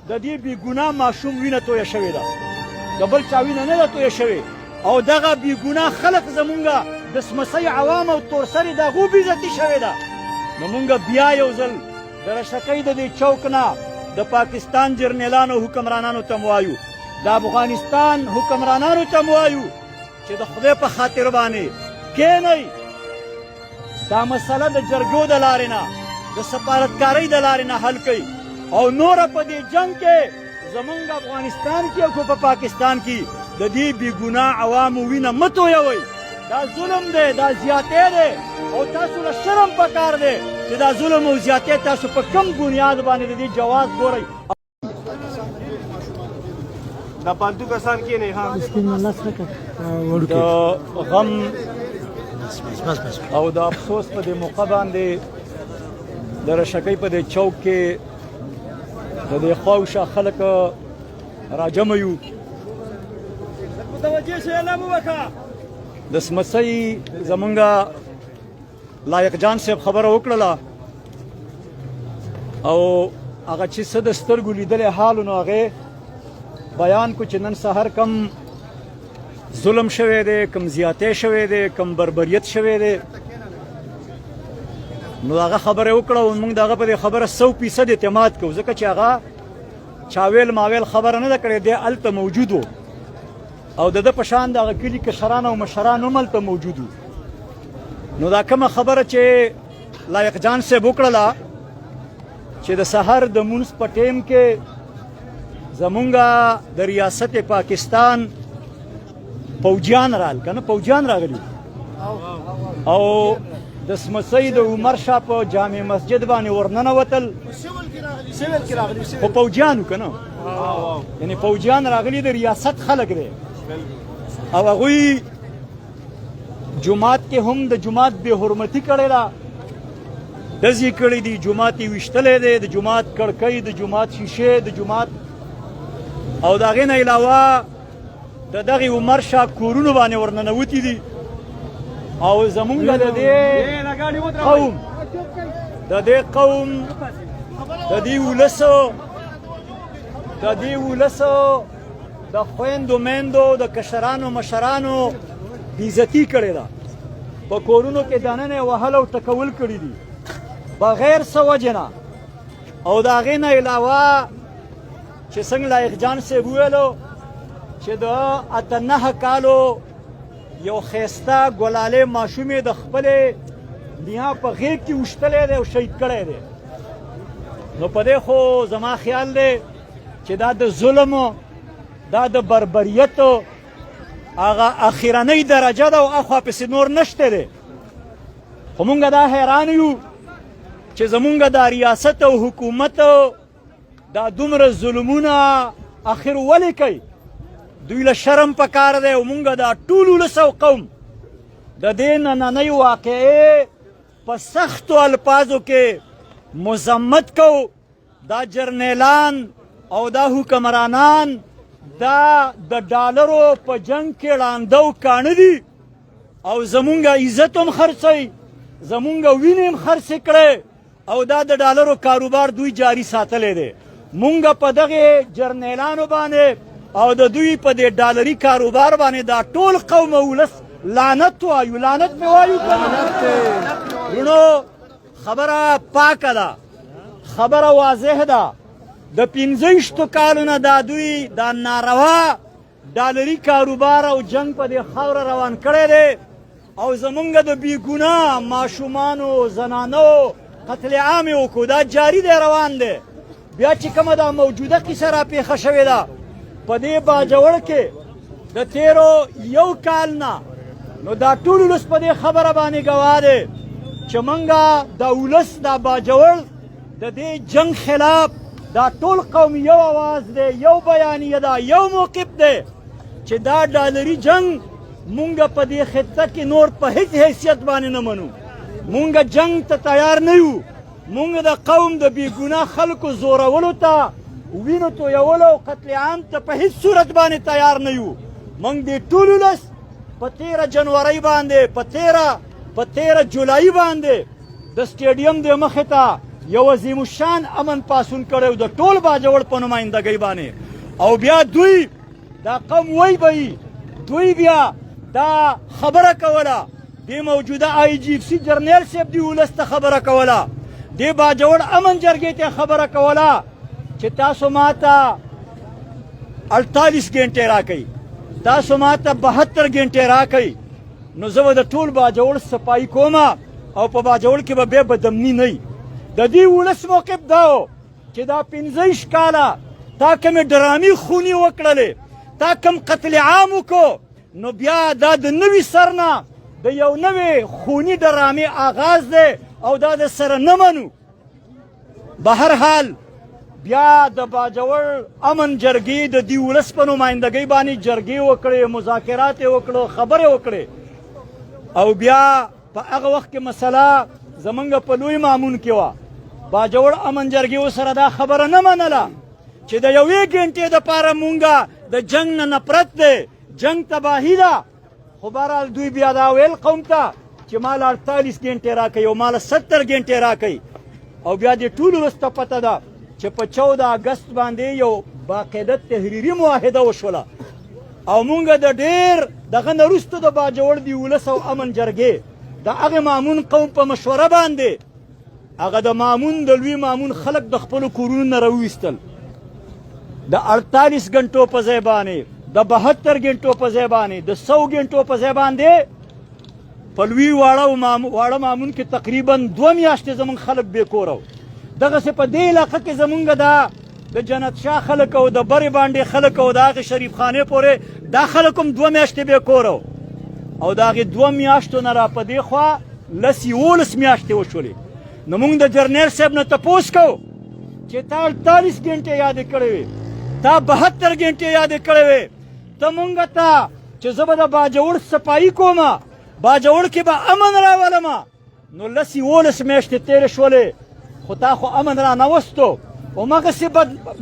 د دې بې ګناه ماشوم وینه تویه شوې ده، د بل چا وینه نه ده تویه شوې، او دغه بې ګناه خلک زمونږه د سمسۍ عوام او تورسرې د هغو بېعزتي شوې ده. نو مونږ بیا یو ځل د رشکۍ د دې چوک نه د پاکستان جرنیلانو حکمرانانو ته م وایو، د افغانستان حکمرانانو ته م وایو چې د خدای په خاطر باندې کښېنئ، دا مسله د جرګو د لارې نه د سفارتکارۍ د لارې نه حل کوي، او نوره په دې جنگ کې زمونږ افغانستان کې او په پاکستان کې د دې بې ګناه عوامو وینه مه تویوئ. دا ظلم دی، دا زیاتی دی، او تاسو له شرم پکار دی چې دا ظلم او زیاتی تاسو په کم بنیاد باندې د دې جواز ګورئ. دا پالتو کسان کېنئ د غم او د افسوس په دې موقع باندې د رشکۍ په دې چوک کې د دې خواوشا خلک راجمع یو. د سمسۍ زمونږه لایق جان صاحب خبره وکړله، او هغه چې څه د سترګو لیدلی حال نو هغې بیان کو چې نن سهار کم ظلم شوی دی، کم زیاتی شوی دی، کم بربریت شوی دی، نو هغه خبره وکړه او موږ د هغه په دې خبره 100% اعتماد کوو، ځکه چې هغه چاویل ماویل خبره نه ده کړې، دی هلته موجود و، او د ده په شان د هغه کلي کشران او مشران هم هلته موجود و. نو دا کومه خبره چې لایق جان صاحب وکړله چې د سحر د مونځ په ټیم کې زمونږه د ریاست پاکستان پوجیان رال که نه پوجیان راغلي، او د سمسۍ د عمر شاه په جامع مسجد باندې ورننوتل، خو پوجیانو که نه، یعنې پوجیان راغلي د ریاست خلک دی، او هغوی جومات کې هم د جومات بې حرمتي کړې ده، ډزې کړي دي، جومات یې ویشتلی دی، د جومات کړکۍ، د جومات شیشې، د جومات، او د هغې نه علاوه د دغې عمر شاه کورونو باندې ورننوتي دي، او زمونږ د دې قوم د دې ولسو د خویندو میندو د کشرانو مشرانو بېعزتي کړې ده، په کورونو کې دننه یې وهل او ټکول کړي دي بغیر څه وجې نه، او د هغې نه علاوه چې څنګه لایق جان صاحب وویلو چې د 8 کالو یو ښایسته ګلالۍ ماشوم یې د خپلې نیا په غېږ کې وشتلی دی او شهید کړی دی. نو په دې خو زما خیال دی چې دا د ظلم، دا د بربریت هغه اخرنۍ درجه ده، او اخوا پسې نور نشته دی. خو مونږ دا حیران یو چې زمونږ دا ریاست او حکومت دا دومره ظلمونه اخر ولې کوي؟ دوی له شرم پکار دی، او مونږ دا ټول ولس او قوم د دې نننۍ واقعې په سختو الفاظو کې مذمت کوو. دا جرنیلان او دا حکمرانان دا د ډالرو په جنگ کې ړانده او کاڼه دي، او زمونږ عزت هم خرڅوي، زمونږ وینې هم خرڅې کړی، او دا د ډالرو کاروبار دوی جاري ساتلی دی. مونږ په دغې جرنیلانو باندې او د دوی په دې ډالري کاروبار باندې دا ټول قوم او ولس لعنت وایو، لعنت مې وایو که نه؟ ورونو خبره پاکه ده، خبره واضح ده، د 65 کالو نه دا دوی دا ناروا ډالري کاروبار او جنگ په دې خاوره روان کړی دی، او زمونږ د بې ګناه ماشومانو زنانو قتل عام یې وکړو، دا جاري دی، روان دی. بیا چې کومه دا موجوده کیسه راپېښه شوې ده په دې باجوړ کې د تېرو 1 کال نه، نو دا ټول ولس په دې خبره باندې ګواه دی چې مونږه دا ولس دا باجوړ د دې جنگ خلاف دا ټول قوم یو آواز دی، یو بیانیه ده، یو موقف دی چې دا ډالري جنگ مونږ په دې خطه کې نور په هیڅ حیثیت باندې نه منو. مونږ جنگ ته تیار نه یو، مونږ د قوم د بې ګناه خلکو زورولو ته، وینو تویولو او قتل عام ته په هیڅ صورت باندې تیار نه یو. مونږ دې ټول ولس په 13 جنورۍ باندې، په 13 جولای باندې د سټیډیم د مخې ته یو عظیم الشان امن پاسون کړی د ټول باجوړ په نمایندګۍ باندې او بیا دوی دا قوم وی به دوی بیا دا خبره کوله د موجوده آی جی اف سی جرنیل صاحب دی ولس ته خبره کوله د باجوړ امن جرګې ته خبره کوله چې تاسو ماته 48 غنټې راکئ تاسو ماته 72 غنټې راکئ نو زه به د ټول باجوړ صفایي کوم او په باجوړ کې به بیا بدامني نه وي د دې ولس موقف دا و چې دا 15 کاله تا کومې ډرامې خونې وکړلې تا کوم قتل عام وکړو نو بیا دا د نوي سر نه د یو نوې خوني ډرامې آغاز دی او دا د سره نه منو به هر حال بیا د باجوړ امن جرګې د دې ولس په نمایندګۍ باندې جرګې وکړې مذاکرات یې وکړو خبرې وکړې او بیا په هغه وخت کې مسله زمونږ په لوی مامون کې وه باجوړ امن جرګې ورسره دا خبره نه منله چې د یوې ګنټې دپاره مونږه د جنګ نه نفرت دی جنګ تباهي ده خو بهرحال دوی بیا دا ویل قوم ته چې مال 48 غنټې راکوي او مال 70 غنټې راکوي او بیا دې ټولو ولس ته پته ده چې په 14 اګست باندې یو باقاعده تحریري معاهده وشوله او مونږ د ډېر دغه نه وروسته د باجوړ د ولس او امن جرګې د هغې مامون قوم په مشوره باندې هغه د مامون د لوی مامون خلک د خپلو کورونو نه راوویستل د 48 غنټو په ځای باندې د 72 غنټو په ځای باندې د 100 غنټو په ځای باندې په لوی واړه مامون کې تقریبا 2 میاشتې زمونږ خلک بې کوره وو دغسې په دې علاقه کې زمونږ د جنت شاه خلک او د برې باندې خلک او د هغې شریف خانې پورې دا خلک هم 2 میاشتې بې کوره وو او د هغې 2 میاشتو نه را په دې خوا 11 میاشتې وشولې نو موږ د جرنیل صاحب نه تپوس کوو چې تا 48 غنټې یادې کړې وې تا 72 غنټې یادې کړې وې ته مونږ ته چې زه به د باجوړ صفایي کوم باجوړ کې به امن راولم نو 11 میاشتې تېرې شولې خو تا خو امن را نه وستو همغسې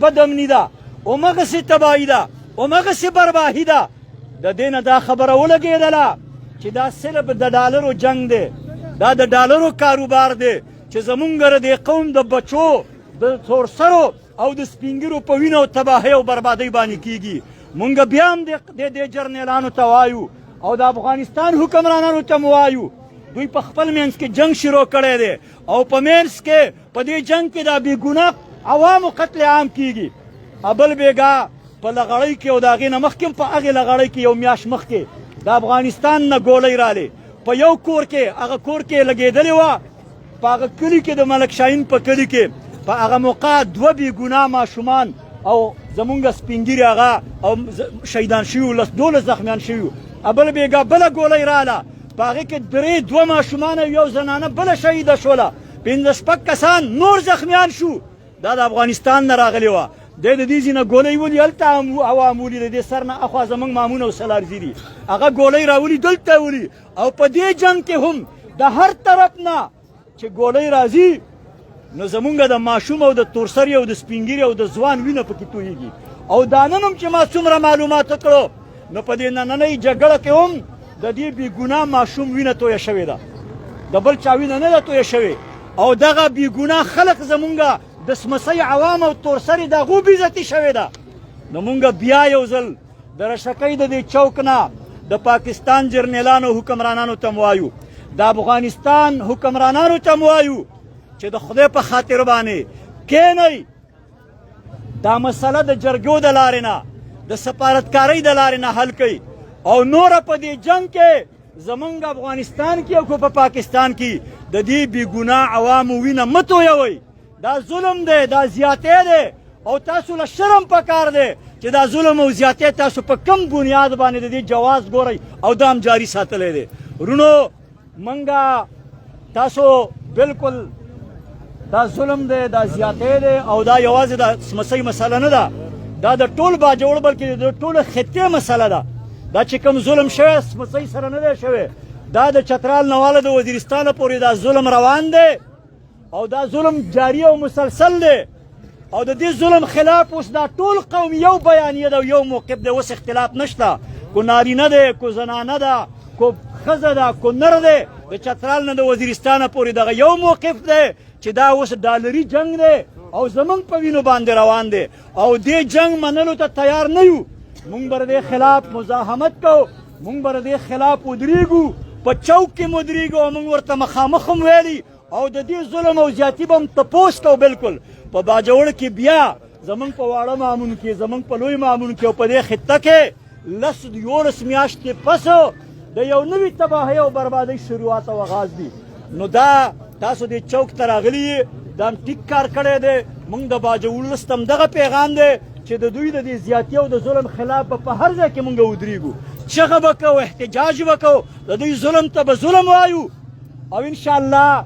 بدامني ده همغسې تباهي ده همغسې برباهي ده د دې نه دا خبره ولګېدله چې دا صرف د ډالرو جنګ دی دا د ډالرو کاروبار دی چې زمونږ د دې قوم د بچو د تورسرو او د سپینګیرو په وینو تباهۍ او بربادۍ باندې کیږي مونږ بیا هم د جرنیلانو ته وایو او د افغانستان حکمرانانو ته مو وایو دوی په خپل منځ کې جنګ شروع کړی دی او په منځ کې په دې جنګ کې دا بېګناه عوامو قتل عام کیږي بل بېګا په لغړۍ کې او د هغې نه مخکې هم په هغې لغړۍ کې یو میاشت مخکې د افغانستان نه ګولۍ رالې په یو کور کې هغه کور کې لګېدلې وه په هغه کلي کې د ملک شاهین په کلي کې په هغه موقع 2 بېګناه ماشومان او زمونږ سپینګیري هغه او شهیدان شوي 12 زخمیان شوي بل بېګا بله ګولۍ راله په هغې کې 2 ماشومان او یو زنانه بله شهیده شوله 15 کسان نور زخمیان شو دا د افغانستان نه راغلې وه دی د دې ځینه ګولۍ ولي هلته عوام ولي د دې سر نه اخوا زموږ مامون او سلارزي دي هغه ګولۍ راولي دلته ولي او په دې جنګ کې هم د هر طرف نه چې ګولۍ راځي نو زمونږ د ماشوم او د تورسري او د سپینګیري او د ځوان وینه پکې تویږي او دا نن هم چې ما څومره معلومات وکړو نو په دې نننۍ جګړه کې هم د دې بېګناه ماشوم وینه تویه شوې ده د بل چا وینه نه ده تویه شوې او دغه بېګناه خلک زمونږ د سمسۍ عوام او تورسري د هغو بېعزتي شوې ده نو مونږ بیا یو ځل د رشکۍ د دې چوک نه د پاکستان جرنیلانو حکمرانانو ته مو وایو د افغانستان حکمرانانو ته مو وایو چې د خدای په خاطر باندې کینئ دا مسله د جرګو د لارې نه د سفارتکارۍ د لارې نه حل کوي او نوره په دې جنګ کې زمونږ افغانستان کې او په پاکستان کې د دې بېګناه عوامو وینه مه تویوئ دا ظلم دی دا زیاتی دی او تاسو له شرم پکار دی چې دا ظلم او زیاتی تاسو په کم بنیاد باندې د دې جواز ګورئ او دا هم جاري ساتلی دی ورونو منګه تاسو بالکل دا ظلم دی دا زیاتی دی او دا یوازې د سمسۍ مسله نه ده دا د ټول باجوړ بلکې د ټول خطې مسله ده دا چې کوم ظلم شوی سمسۍ سره نه دی شوی دا د چترال نواله د وزیرستانه پورې دا ظلم روان دی او دا ظلم جاری او مسلسل دی او د دې ظلم خلاف اوس دا ټول قوم یو بیانیه ده او یو موقف دی اوس اختلاف نشته کو نارینه دی کو زنانه ده کو ښځه ده کو نر دی د چترال نه د وزیرستانه پورې دغه یو موقف دی چې دا اوس ډالري جنگ دی او زمونږ په وینو باندې روان دی او دې جنگ منلو ته تیار نه یو. مونږ به د دې خلاف مزاحمت کوو، مونږ به د دې خلاف ودرېږو، په چوک کې مو ودرېږو او مونږ ورته مخامخ هم ویلي او د دې ظلم او زیاتي به هم تپوس کوو. بلکل په باجوړ کې بیا زمونږ په واړه مامون کې، زمونږ په لوی مامون کې او په دې خطه کې 10-11 میاشتې پس د یو نوي تباهۍ او بربادۍ شروعات او آغاز دي. نو دا تاسو دې چوک ته راغلي یې، دا هم ټیک کار کړی دی. موږ د باجه ولس ته هم دغه پیغام دی چې د دوی د دې زیاتي او د ظلم خلاف به په هر ځای کې موږ ودرېږو، چغه به کوو، احتجاج به کوو، د دوی ظلم ته به ظلم وایو. او انشاءالله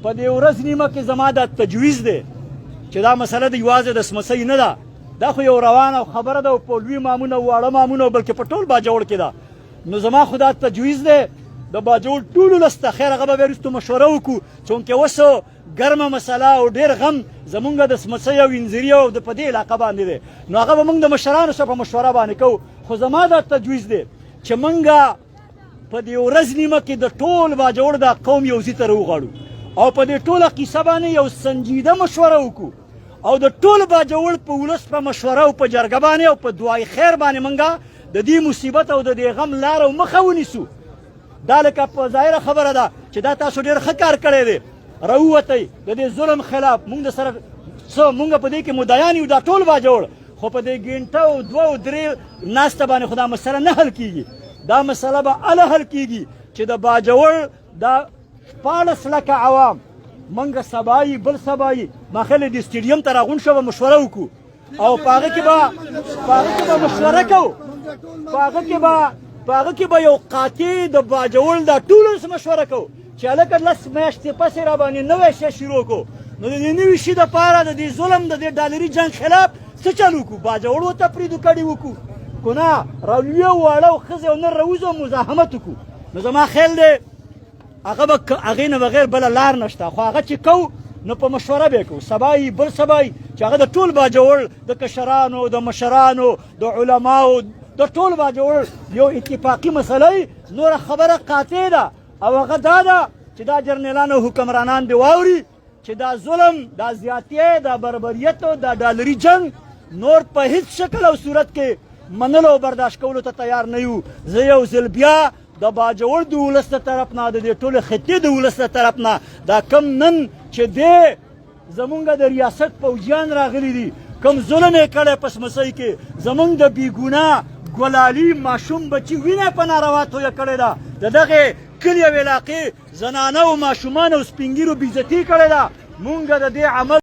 په دې ورځ نیمه کې زما دا تجویز دی چې دا مسله د یوازې د سمسۍ نه ده، دا خو یو روانه خبره ده او په لوی مامون او واړه مامون او بلکې په ټول باجوړ کې ده. نو زما خو دا تجویز دی د باجوړ ټولو ولس ته، خیر هغه به بیا وروستو مشوره وکړو، چونکې اوس ګرمه مسله او ډېر غم زمونږ د سمسۍ او انځري او د په دې علاقه باندې دی. نو هغه به موږ د مشرانو سره په مشوره باندې کوو. خو زما دا تجویز دی چې موږ په دې ورځ نیمه کې د ټول باجوړ دا قوم یو ځای ته راوغواړو او په دې ټوله قیصه باندې یو سنجیده مشوره وکړو او د ټول باجوړ په ولس په مشوره او په جرګه باندې او په دعای خیر باندې موږ د دې مصیبت او د دې غم لاره او مخه ونیسو. دا لکه په ظاهره خبره ده چې دا تاسو ډېر ښه کار کړی دی، راووتئ د دې ظلم خلاف. موږ د سره څه موږ په دې کې مدعیان یو، دا ټول باجوړ، خو په دې ګینټه او 2 او 3 ناسته باندې خو دا مسله نه حل کېږي. دا مسله به هله حل کېږي چې د باجوړ دا 14 لکه عوام موږ سبایي بل سبایي ماخلې د سټیډیم ته راغونډ شو، به مشوره وکړو او په هغه کې به مشوره کوو، په هغه کې به یو قاطع د باجوړ دا ټول مشوره کوو چې هلکه 10 میاشتې پسې را باندې نوی شی شروع کړو. نو د دې نوي شي دپاره د دې ظلم د دې ډالري جنګ خلاف څه چل وکړو؟ باجوړ وتفریدو کډې وکړو که نه راولوی او واړه او ښځې او نر راوځو او مزاحمت وکړو. نو زما خیال دی هغې نه بغیر بله لار نشته، خو هغه چې کوو نو په مشوره به یې کوو، سبایي بل سبایي چې هغه د ټول باجوړ د کشرانو د مشرانو د علماو د ټول باجوړ یو اتفاقي مسله نوره خبره قاطع ده او هغه دا ده چې دا جرنیلان او حکمرانان دې واوري چې دا ظلم، دا زیاتي، دا بربریت او دا ډالري جنګ نور په هیڅ شکل او صورت کې منلو او برداشت کولو ته تیار نه یو. زه یو ځل بیا د باجوړ د ولس د طرف نه، د دې ټولې خطې د ولس د طرف نه دا کم نن چې دی زمونږ د ریاست پوځیان راغلي دي، کم ظلم یې کړی په سمسۍ کې، زمونږ د بېګناه ګلالي ماشوم بچي وینه په ناروا تویه کړې ده، د دغې کلي او علاقې زنانه او ماشومان او سپین ږیرو بېعزتي کړې ده. مونږ د دې عمل